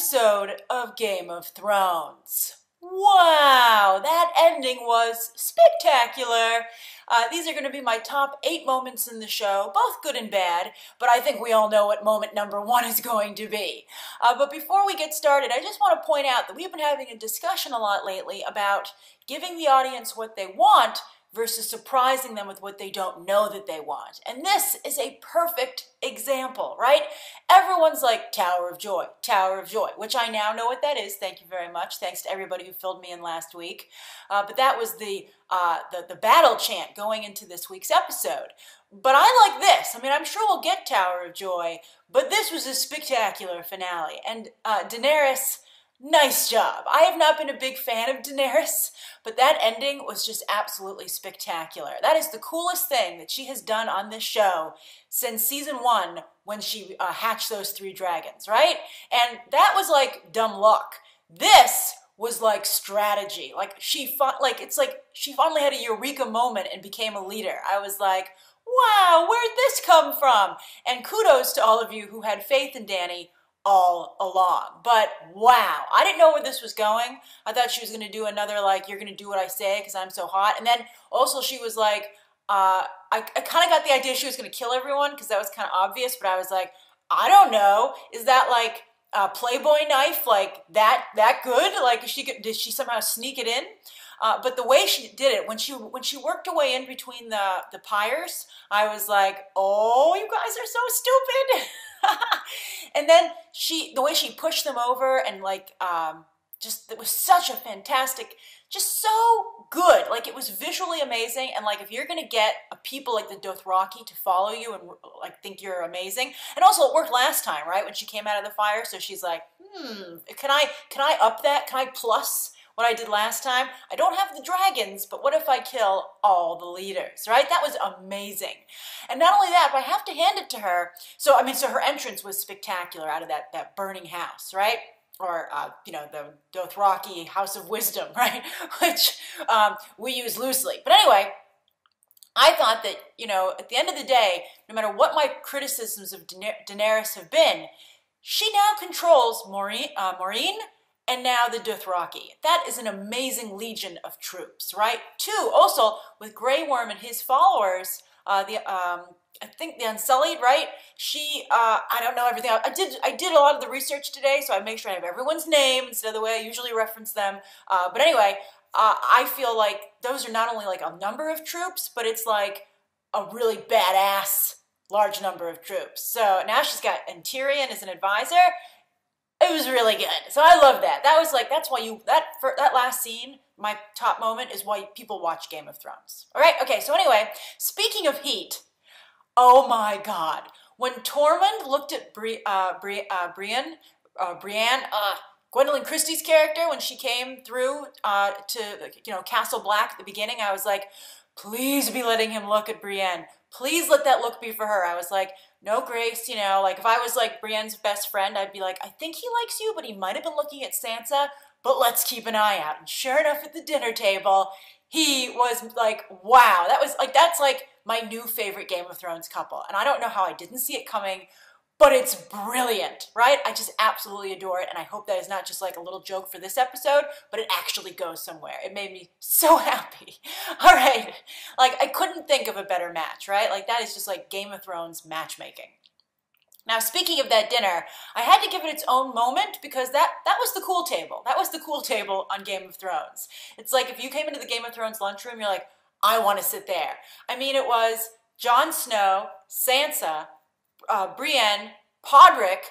episode of Game of Thrones. Wow, that ending was spectacular. These are going to be my top 8 moments in the show, both good and bad, but I think we all know what moment number 1 is going to be. But before we get started, I just want to point out that we've been having a discussion a lot lately about giving the audience what they want versus surprising them with what they don't know that they want. And this is a perfect example, right? Everyone's like, Tower of Joy, which I now know what that is. Thank you very much. Thanks to everybody who filled me in last week. But that was the battle chant going into this week's episode. But I like this. I mean, I'm sure we'll get Tower of Joy, but this was a spectacular finale. And Daenerys, nice job. I have not been a big fan of Daenerys, but that ending was just absolutely spectacular. That is the coolest thing that she has done on this show since season 1 when she hatched those 3 dragons, right? And that was like dumb luck. This was like strategy. It's like she finally had a eureka moment and became a leader. I was like, wow, where'd this come from? And kudos to all of you who had faith in Dany all along. But wow, I didn't know where this was going. I thought she was going to do another, like, you're going to do what I say because I'm so hot. And then also she was like, I kind of got the idea she was going to kill everyone because that was kind of obvious, but I was like, I don't know. Is that like a Playboy knife, like that good? Like, did she somehow sneak it in? But the way she did it, when she worked her way in between the pyres, I was like, oh, you guys are so stupid. And then the way she pushed them over and like, it was such a fantastic, just so good. Like, it was visually amazing. And like, if you're going to get people like the Dothraki to follow you and like think you're amazing, and also it worked last time, right? When she came out of the fire. So she's like, can I up that? Can I plus what I did last time? I don't have the dragons, but what if I kill all the leaders, right? That was amazing. And not only that, but I have to hand it to her. So her entrance was spectacular out of that burning house, right? Or, the Dothraki House of Wisdom, right? Which we use loosely. But anyway, I thought that, at the end of the day, no matter what my criticisms of Daenerys have been, she now controls Meereen and now the Dothraki. That is an amazing legion of troops, right? 2, also, with Grey Worm and his followers, I think the Unsullied, right? I don't know everything. I did a lot of the research today, so I make sure I have everyone's name instead of the way I usually reference them. But anyway, I feel like those are not only like a number of troops, but it's like a really badass large number of troops. So now she's got Tyrion as an advisor. It was really good. So I love that. That's why that last scene, my top moment, is why people watch Game of Thrones. All right? Okay, so anyway, speaking of heat, oh my God. When Tormund looked at Brienne, Gwendolyn Christie's character, when she came through to Castle Black at the beginning, I was like, please be letting him look at Brienne. Please let that look be for her. I was like, no, Grace, like if I was like Brienne's best friend, I'd be like, I think he likes you, but he might have been looking at Sansa, but let's keep an eye out. And sure enough, at the dinner table, he was like, wow, that's like my new favorite Game of Thrones couple. And I don't know how I didn't see it coming, but it's brilliant, right? I just absolutely adore it. And I hope that is not just like a little joke for this episode, but it actually goes somewhere. It made me so happy. All right. Like, I couldn't think of a better match, right? Like, that is just like Game of Thrones matchmaking. Now, speaking of that dinner, I had to give it its own moment because that was the cool table. That was the cool table on Game of Thrones. It's like if you came into the Game of Thrones lunchroom, you're like, I want to sit there. I mean, it was Jon Snow, Sansa, Brienne, Podrick,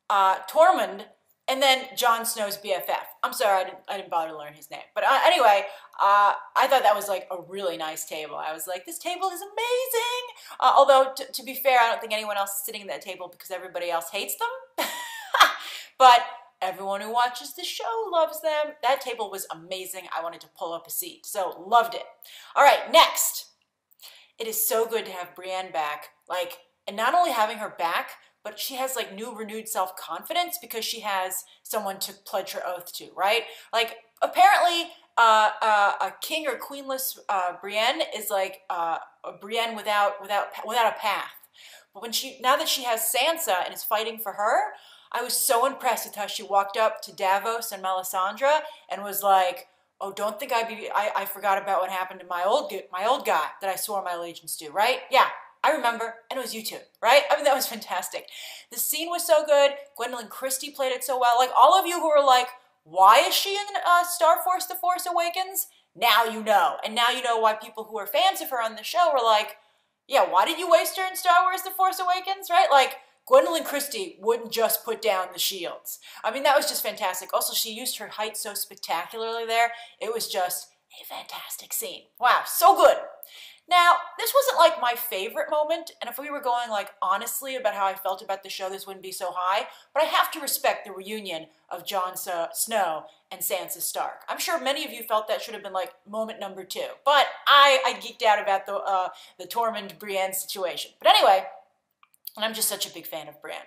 Tormund, and then Jon Snow's BFF. I'm sorry, I didn't bother to learn his name. But anyway, I thought that was like a really nice table. I was like, this table is amazing. Although, to be fair, I don't think anyone else is sitting at that table because everybody else hates them. But everyone who watches the show loves them. That table was amazing. I wanted to pull up a seat. So, loved it. All right, next. It is so good to have Brienne back. And not only having her back, but she has like new renewed self-confidence because she has someone to pledge her oath to, right? Like, apparently a king or queenless Brienne is like a Brienne without a path. But now that she has Sansa and is fighting for her, I was so impressed with how she walked up to Davos and Melisandre and was like, "Oh, don't think I forgot about what happened to my old guy that I swore my allegiance to, right? Yeah, I remember, and it was you two, right? I mean, that was fantastic. The scene was so good. Gwendolyn Christie played it so well. Like, all of you who were like, why is she in Star Force: The Force Awakens? Now you know. And now you know why people who are fans of her on the show were like, yeah, why did you waste her in Star Wars: The Force Awakens, right? Like, Gwendolyn Christie wouldn't just put down the shields. I mean, that was just fantastic. Also, she used her height so spectacularly there. It was just a fantastic scene. Wow, so good. Now, this wasn't like my favorite moment, and if we were going like honestly about how I felt about the show, this wouldn't be so high, but I have to respect the reunion of Jon Snow and Sansa Stark. I'm sure many of you felt that should have been like moment number 2, but I geeked out about the Tormund Brienne situation. But anyway, and I'm just such a big fan of Bran,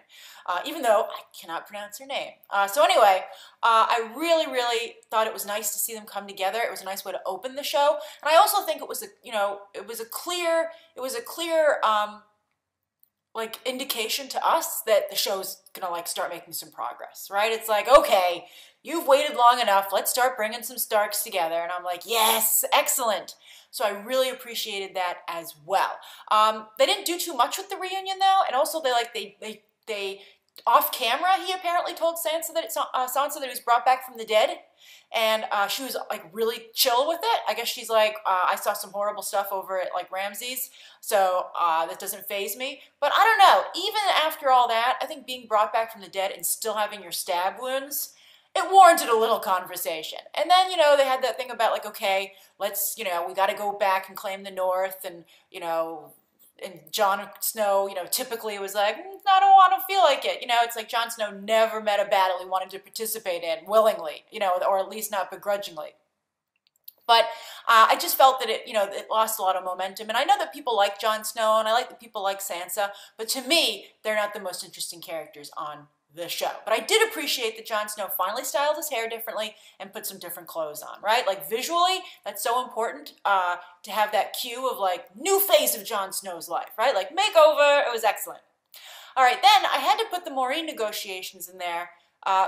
even though I cannot pronounce her name. So anyway, I really, really thought it was nice to see them come together. It was a nice way to open the show, and I also think it was a clear like indication to us that the show's gonna like start making some progress, right? It's like, okay, you've waited long enough. Let's start bringing some Starks together, and I'm like, yes, excellent. So I really appreciated that as well. They didn't do too much with the reunion though, and also they off camera he apparently told Sansa that he was brought back from the dead, and she was like really chill with it. I guess she's like, I saw some horrible stuff over at like Ramsay's, so that doesn't faze me. But I don't know. Even after all that, I think being brought back from the dead and still having your stab wounds, it warranted a little conversation. And then, they had that thing about like, okay, let's, we got to go back and claim the North. And, and Jon Snow, typically it was like, I don't want to feel like it. It's like Jon Snow never met a battle he wanted to participate in willingly, or at least not begrudgingly. But I just felt that it lost a lot of momentum. And I know that people like Jon Snow, and I like that people like Sansa, but to me, they're not the most interesting characters on the show. But I did appreciate that Jon Snow finally styled his hair differently and put some different clothes on, right? Like visually, that's so important to have that cue of like new phase of Jon Snow's life, right? Like makeover, it was excellent. All right, then I had to put the Maureen negotiations in there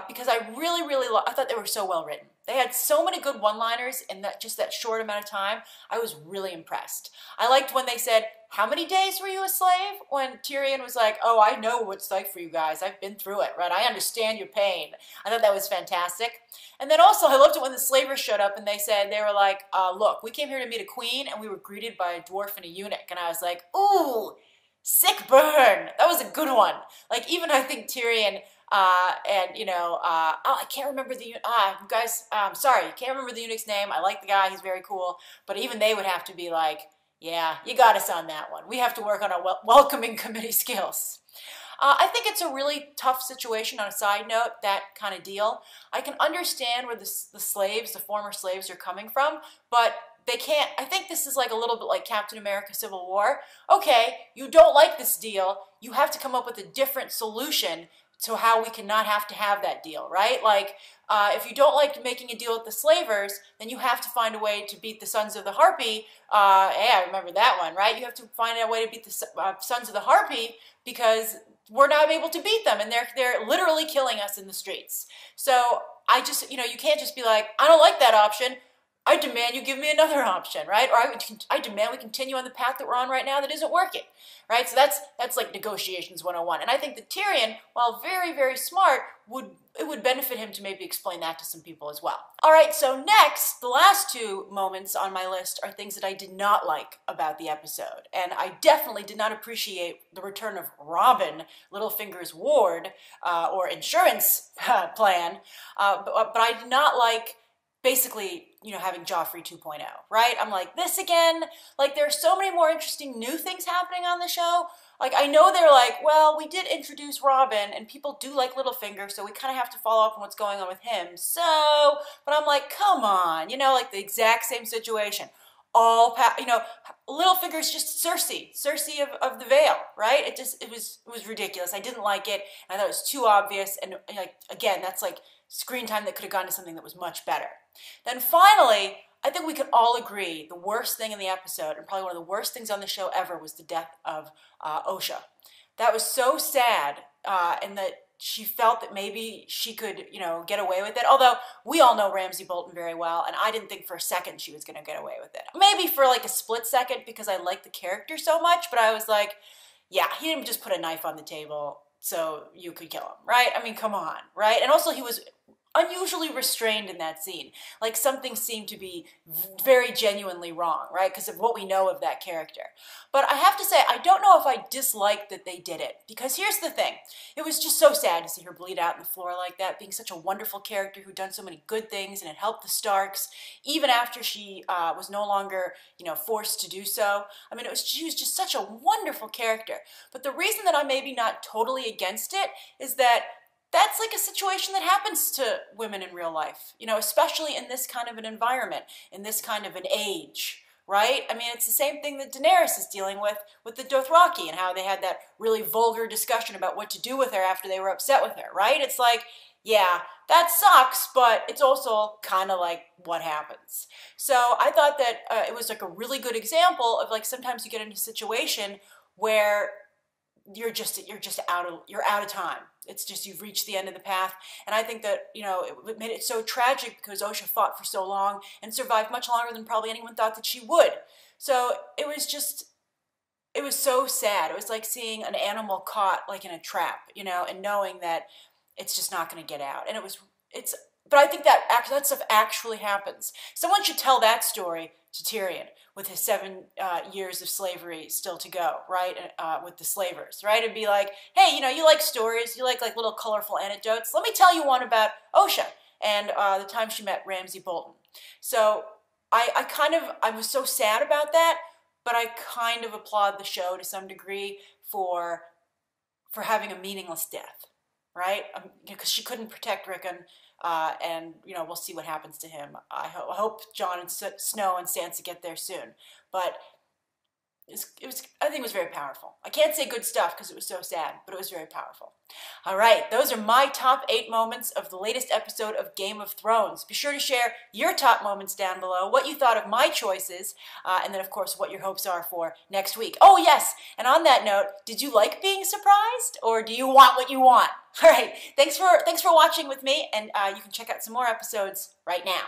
because I really, I thought they were so well written. They had so many good one-liners in just that short amount of time. I was really impressed. I liked when they said, "How many days were you a slave?" When Tyrion was like, "Oh, I know what it's like for you guys. I've been through it, right? I understand your pain." I thought that was fantastic. And then also, I loved it when the slavers showed up and they were like, "Look, we came here to meet a queen, and we were greeted by a dwarf and a eunuch." And I was like, "Ooh, sick burn." That was a good one. Like, even I think Tyrion I can't remember the guys. Sorry, can't remember the eunuch's name. I like the guy; he's very cool. But even they would have to be like, "Yeah, you got us on that one. We have to work on our welcoming committee skills." I think it's a really tough situation. On a side note, that kind of deal. I can understand where the former slaves, are coming from, but they can't. I think this is like a little bit like Captain America: Civil War. Okay, you don't like this deal. You have to come up with a different solution to how we cannot have to have that deal, right? Like, if you don't like making a deal with the slavers, then you have to find a way to beat the Sons of the Harpy. I remember that one, right? You have to find a way to beat the Sons of the Harpy because we're not able to beat them, and they're literally killing us in the streets. So I just, you can't just be like, I don't like that option. I demand you give me another option, right? Or I demand we continue on the path that we're on right now that isn't working, right? So that's like negotiations 101. And I think that Tyrion, while very, very smart, it would benefit him to maybe explain that to some people as well. All right, so next, the last 2 moments on my list are things that I did not like about the episode. And I definitely did not appreciate the return of Robin, Littlefinger's ward, or insurance plan, but I did not like basically, having Joffrey 2.0, right? I'm like, this again? Like, there's so many more interesting new things happening on the show. Like, I know they're like, well, we did introduce Robin, and people do like Littlefinger, so we kind of have to follow up on what's going on with him. So, but I'm like, come on, like the exact same situation. Littlefinger's just Cersei of the Vale, right? It was ridiculous. I didn't like it. I thought it was too obvious, and like, again, that's like screen time that could have gone to something that was much better. Then finally, I think we can all agree the worst thing in the episode, and probably one of the worst things on the show ever, was the death of Osha. That was so sad, and that she felt that maybe she could, get away with it. Although we all know Ramsay Bolton very well, and I didn't think for a second she was going to get away with it. Maybe for like a split second because I like the character so much, but I was like, yeah, he didn't just put a knife on the table so you could kill him, right? I mean, come on, right? And also he was unusually restrained in that scene. Like something seemed to be very genuinely wrong, right? Because of what we know of that character. But I have to say, I don't know if I disliked that they did it. Because here's the thing. It was just so sad to see her bleed out on the floor like that, being such a wonderful character who'd done so many good things and had helped the Starks, even after she was no longer, forced to do so. I mean, she was just such a wonderful character. But the reason that I'm maybe not totally against it is that that's like a situation that happens to women in real life, especially in this kind of an environment, in this kind of an age, right? I mean, it's the same thing that Daenerys is dealing with the Dothraki and how they had that really vulgar discussion about what to do with her after they were upset with her, right? It's like, yeah, that sucks, but it's also kind of like what happens. So I thought that it was like a really good example of like sometimes you get into a situation where you're out of time. It's just you've reached the end of the path. And I think that, it made it so tragic because Osha fought for so long and survived much longer than probably anyone thought that she would. So it was so sad. It was like seeing an animal caught like in a trap, and knowing that it's just not going to get out. And but I think that stuff actually happens. Someone should tell that story to Tyrion with his 7 years of slavery still to go, right? With the slavers, right? It'd be like, hey, you like stories, you like little colorful anecdotes. Let me tell you one about Osha and the time she met Ramsay Bolton. So I was so sad about that, but I kind of applaud the show to some degree for having a meaningless death, right? Because she couldn't protect Rickon. And we'll see what happens to him. I hope Jon and Snow and Sansa get there soon. But I think it was very powerful. I can't say good stuff because it was so sad, but it was very powerful. All right, those are my top 8 moments of the latest episode of Game of Thrones. Be sure to share your top moments down below, what you thought of my choices, and then, of course, what your hopes are for next week. Oh, yes, and on that note, did you like being surprised, or do you want what you want? All right, thanks for watching with me, and you can check out some more episodes right now.